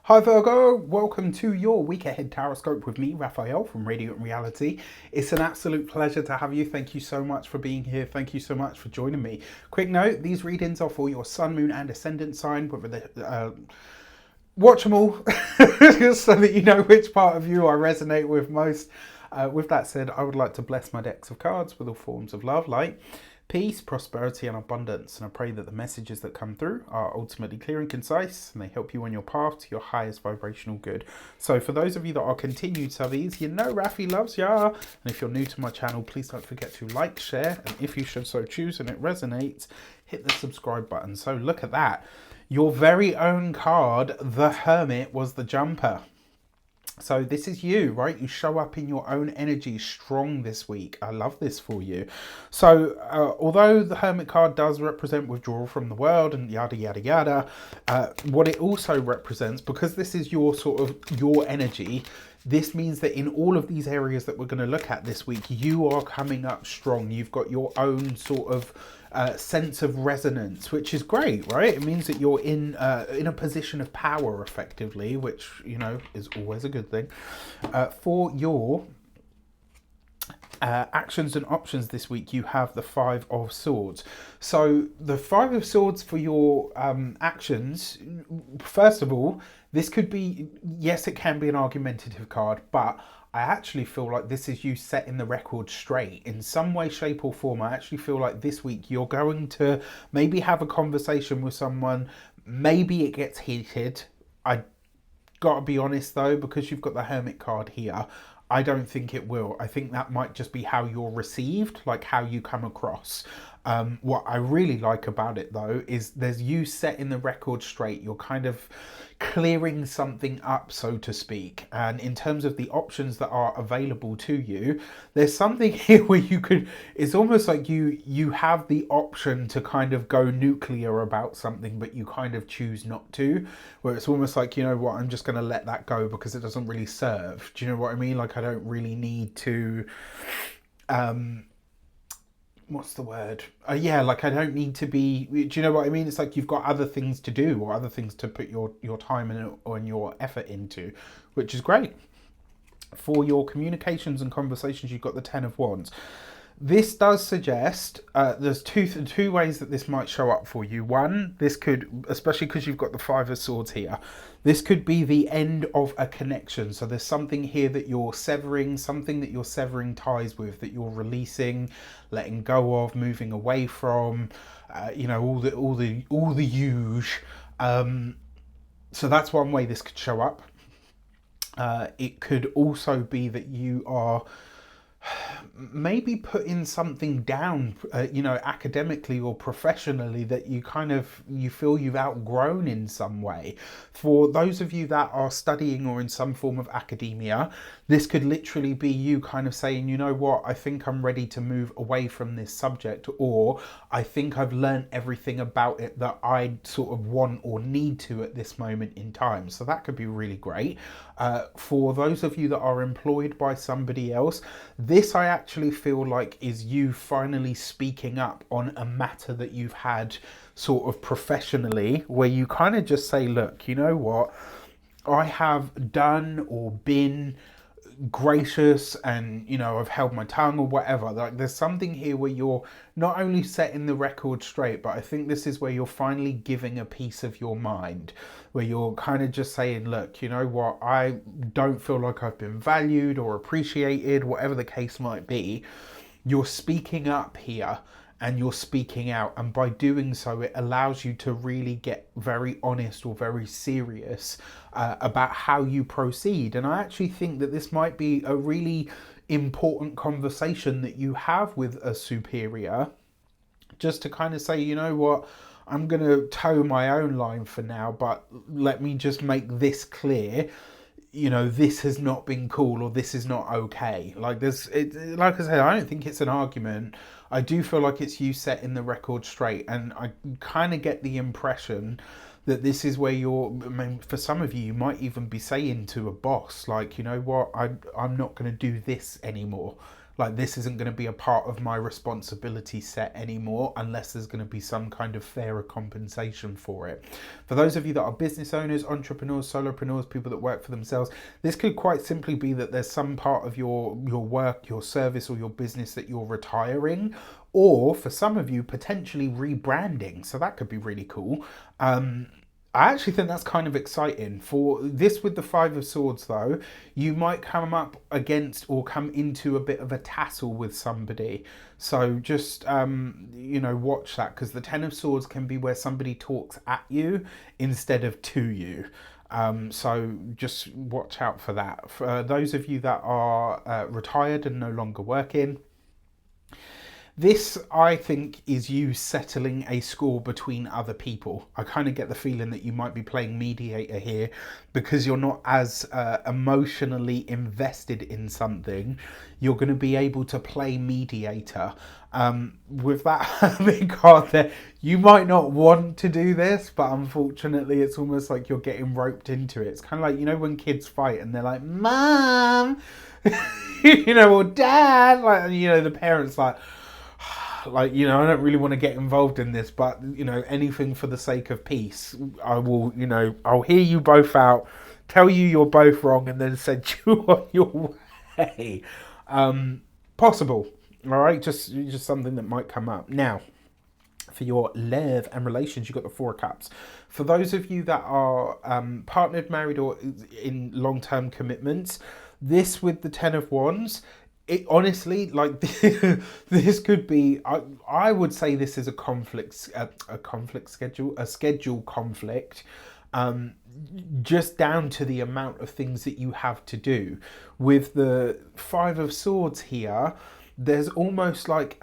Hi Virgo, welcome to your week ahead tarot with me, Raphael from Radiant Reality. It's an absolute pleasure to have you. Thank you so much for being here. Thank you so much for joining me. Quick note, these readings are for your sun, moon and ascendant sign, whether watch them all so that you know which part of you I resonate with most. With that said, I would like to bless my decks of cards with all forms of love, light, peace, prosperity, and abundance. And I pray that the messages that come through are ultimately clear and concise, and they help you on your path to your highest vibrational good. So, for those of you that are continued subbies, you know Rafi loves ya. And if you're new to my channel, please don't forget to like, share, and if you should so choose and it resonates, hit the subscribe button. So, look at that. Your very own card, the Hermit, was the jumper. So this is you, right? You show up in your own energy strong this week. I love this for you. So although the Hermit card does represent withdrawal from the world and yada, yada, yada, what it also represents, because this is your sort of your energy, this means that in all of these areas that we're going to look at this week, you are coming up strong. You've got your own sort of sense of resonance, which is great, right? It means that you're in a position of power, effectively, which is always a good thing. For your actions and options this week, you have the Five of Swords. So the Five of Swords for your actions, first of all, this could be, yes, it can be an argumentative card, but I actually feel like this is you setting the record straight in some way, shape, or form. I actually feel like this week you're going to maybe have a conversation with someone. Maybe it gets heated. I gotta be honest though, because you've got the Hermit card here, I don't think it will. I think that might just be how you're received, like how you come across. What I really like about it though is there's you setting the record straight. You're kind of clearing something up, so to speak. And in terms of the options that are available to you, there's something here where you could, it's almost like you have the option to kind of go nuclear about something, but you kind of choose not to, where it's almost like, you know what, I'm just going to let that go because it doesn't really serve. Do you know what I mean? Like, I don't really need to what's the word? Yeah, like I don't need to be. Do you know what I mean? It's like you've got other things to do or other things to put your time and your effort into, which is great. For your communications and conversations, you've got the Ten of Wands. This does suggest there's two ways that this might show up for you. One, this could, especially because you've got the Five of Swords here, this could be the end of a connection. So there's something here that you're severing, something that you're severing ties with, that you're releasing, letting go of, moving away from, all the huge. So that's one way this could show up. It could also be that you are maybe putting something down, academically or professionally, that you feel you've outgrown in some way. For those of you that are studying or in some form of academia, this could literally be you kind of saying, you know what, I think I'm ready to move away from this subject, or I think I've learned everything about it that I sort of want or need to at this moment in time. So that could be really great. For those of you that are employed by somebody else, this I actually feel like is you finally speaking up on a matter that you've had sort of professionally, where you kind of just say, look, you know what, I have done or been gracious and I've held my tongue or whatever. Like, there's something here where you're not only setting the record straight, but I think this is where you're finally giving a piece of your mind, where you're kind of just saying, look, you know what, I don't feel like I've been valued or appreciated, whatever the case might be. You're speaking up here and you're speaking out, and by doing so it allows you to really get very honest or very serious about how you proceed. And I actually think that this might be a really important conversation that you have with a superior, just to kind of say, you know what, I'm going to toe my own line for now, but let me just make this clear. This has not been cool, or this is not okay. Like like I said, I don't think it's an argument. I do feel like it's you setting the record straight, and I kind of get the impression that this is where for some of you might even be saying to a boss, like, you know what, I'm not going to do this anymore. Like, this isn't going to be a part of my responsibility set anymore unless there's going to be some kind of fairer compensation for it. For those of you that are business owners, entrepreneurs, solopreneurs, people that work for themselves, this could quite simply be that there's some part of your work, your service, or your business that you're retiring, or for some of you, potentially rebranding. So that could be really cool. I actually think that's kind of exciting. For this with the Five of Swords though, you might come up against or come into a bit of a tussle with somebody. So just, watch that, because the Ten of Swords can be where somebody talks at you instead of to you. So just watch out for that. For those of you that are retired and no longer working, this, I think, is you settling a score between other people. I kind of get the feeling that you might be playing mediator here because you're not as emotionally invested in something. You're going to be able to play mediator. With that big card there, you might not want to do this, but unfortunately it's almost like you're getting roped into it. It's kind of like, when kids fight and they're like, Mom, or Dad, like, the parents I don't really want to get involved in this, but, anything for the sake of peace. I will, I'll hear you both out, tell you you're both wrong, and then send you on your way. Possible, all right? Just something that might come up. Now, for your love and relations, you've got the Four of Cups. For those of you that are partnered, married, or in long-term commitments, this with the Ten of Wands, it honestly, like, this could be, I would say this is a schedule conflict, just down to the amount of things that you have to do. With the Five of Swords here, there's almost like,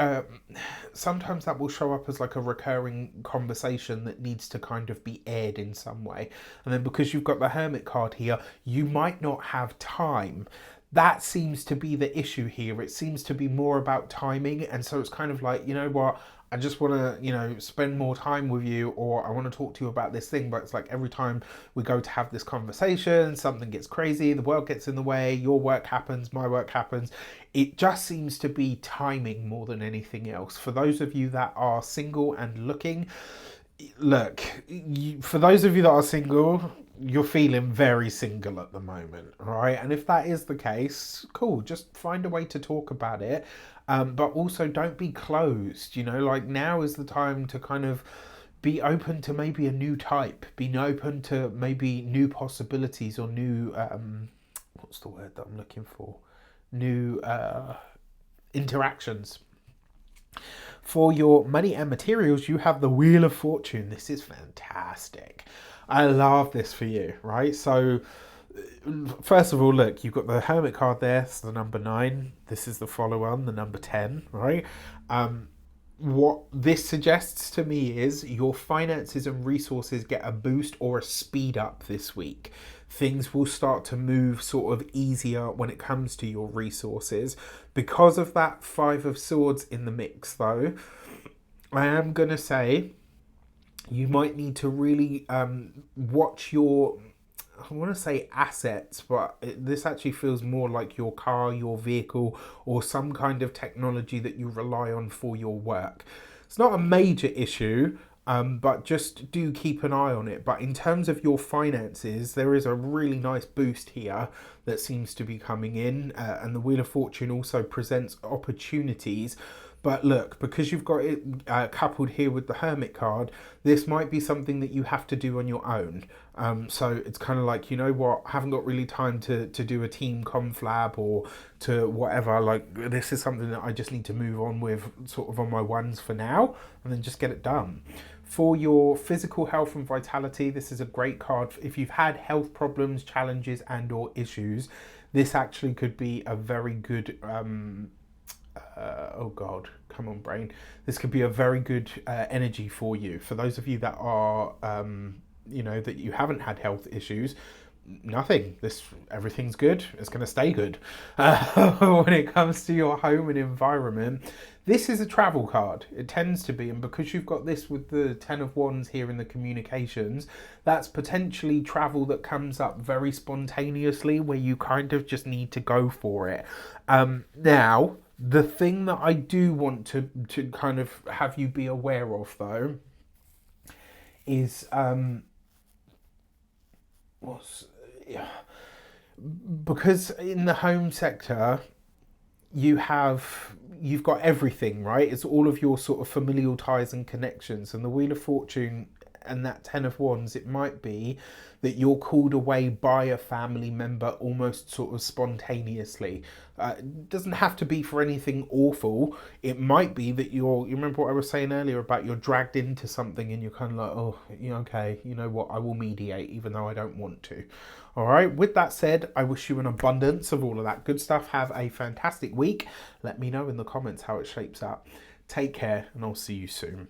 sometimes that will show up as like a recurring conversation that needs to kind of be aired in some way. And then because you've got the Hermit card here, you might not have time. That seems to be the issue here. It seems to be more about timing. And so it's kind of like, I just want to, spend more time with you, or I want to talk to you about this thing. But it's like every time we go to have this conversation, something gets crazy, the world gets in the way, your work happens, my work happens. It just seems to be timing more than anything else. For those of you that are single and looking, look, for those of you that are single, you're feeling very single at the moment, all right? And if that is the case, cool, just find a way to talk about it. But also don't be closed, like now is the time to kind of be open to maybe a new type, be open to maybe new possibilities or new, what's the word that I'm looking for? New interactions. For your money and materials, you have the Wheel of Fortune. This is fantastic. I love this for you, right? So first of all, look, you've got the Hermit card there. It's the number 9. This is the follow-on, the number 10, right? What this suggests to me is your finances and resources get a boost or a speed up this week. Things will start to move sort of easier when it comes to your resources. Because of that Five of Swords in the mix, though, I am going to say you might need to really watch your, I want to say assets, but this actually feels more like your car, your vehicle, or some kind of technology that you rely on for your work. It's not a major issue, but just do keep an eye on it. But in terms of your finances, there is a really nice boost here that seems to be coming in. And the Wheel of Fortune also presents opportunities. But look, because you've got it coupled here with the Hermit card, this might be something that you have to do on your own. So it's kind of like, I haven't got really time to do a team conflab or to whatever. Like, this is something that I just need to move on with sort of on my ones for now and then just get it done. For your physical health and vitality, this is a great card. If you've had health problems, challenges and or issues, this actually could be a very good... oh God, come on brain. This could be a very good energy for you. For those of you that are, that you haven't had health issues, nothing. Everything's good. It's going to stay good. When it comes to your home and environment, this is a travel card. It tends to be, and because you've got this with the Ten of Wands here in the communications, that's potentially travel that comes up very spontaneously where you kind of just need to go for it. Now, The thing that I do want to kind of have you be aware of, though, is what's yeah, because in the home sector you've got everything, right? It's all of your sort of familial ties and connections, and the Wheel of Fortune and that Ten of Wands, it might be that you're called away by a family member almost sort of spontaneously. It doesn't have to be for anything awful. It might be that you remember what I was saying earlier about you're dragged into something and you're kind of like, oh, okay, you know what, I will mediate even though I don't want to. All right, with that said, I wish you an abundance of all of that good stuff. Have a fantastic week. Let me know in the comments how it shapes up. Take care, and I'll see you soon.